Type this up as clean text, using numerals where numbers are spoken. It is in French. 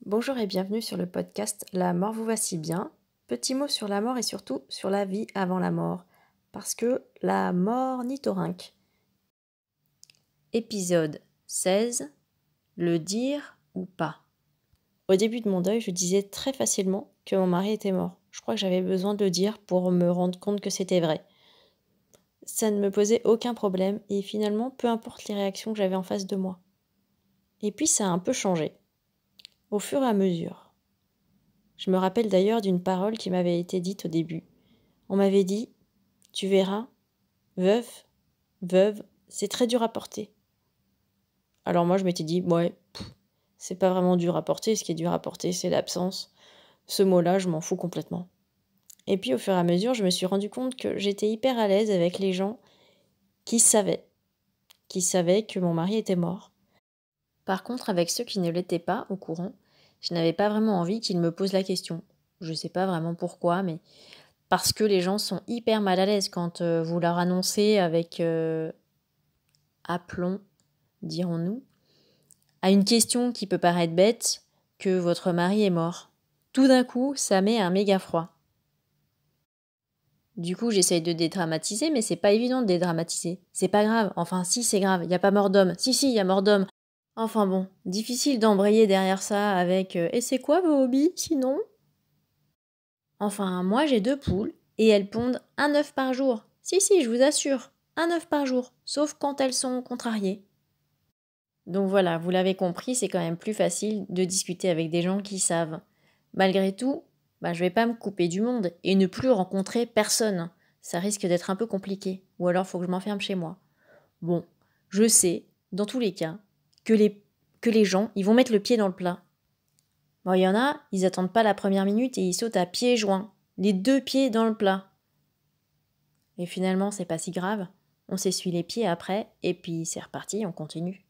Bonjour et bienvenue sur le podcast La mort vous va si bien. Petit mot sur la mort et surtout sur la vie avant la mort. Parce que la mort ornithorynque. Épisode 16. Le dire ou pas. Au début de mon deuil, je disais très facilement que mon mari était mort. Je crois que j'avais besoin de le dire pour me rendre compte que c'était vrai. Ça ne me posait aucun problème et finalement, peu importe les réactions que j'avais en face de moi. Et puis ça a un peu changé. Au fur et à mesure. Je me rappelle d'ailleurs d'une parole qui m'avait été dite au début. On m'avait dit « Tu verras, veuve, c'est très dur à porter. » Alors moi je m'étais dit « Ouais, c'est pas vraiment dur à porter, ce qui est dur à porter c'est l'absence. Ce mot-là, je m'en fous complètement. » Et puis au fur et à mesure, je me suis rendu compte que j'étais hyper à l'aise avec les gens qui savaient que mon mari était mort. Par contre, avec ceux qui ne l'étaient pas au courant, je n'avais pas vraiment envie qu'ils me posent la question. Je sais pas vraiment pourquoi, mais parce que les gens sont hyper mal à l'aise quand vous leur annoncez avec aplomb, dirons-nous, à une question qui peut paraître bête, que votre mari est mort. Tout d'un coup, ça met un méga froid. Du coup, j'essaye de dédramatiser, mais c'est pas évident de dédramatiser. C'est pas grave. Enfin, si, c'est grave. Y a pas mort d'homme. Si, il y a mort d'homme. Enfin bon, difficile d'embrayer derrière ça avec et c'est quoi vos hobbies, sinon ? Enfin, moi j'ai 2 poules, et elles pondent un œuf par jour. Si, je vous assure, un œuf par jour, sauf quand elles sont contrariées. Donc voilà, vous l'avez compris, c'est quand même plus facile de discuter avec des gens qui savent. Malgré tout, je vais pas me couper du monde et ne plus rencontrer personne. Ça risque d'être un peu compliqué, ou alors faut que je m'enferme chez moi. Bon, je sais, dans tous les cas, que les gens, ils vont mettre le pied dans le plat. Bon, il y en a, ils attendent pas la première minute et ils sautent à pieds joints, les 2 pieds dans le plat. Et finalement, c'est pas si grave. On s'essuie les pieds après, et puis c'est reparti, on continue.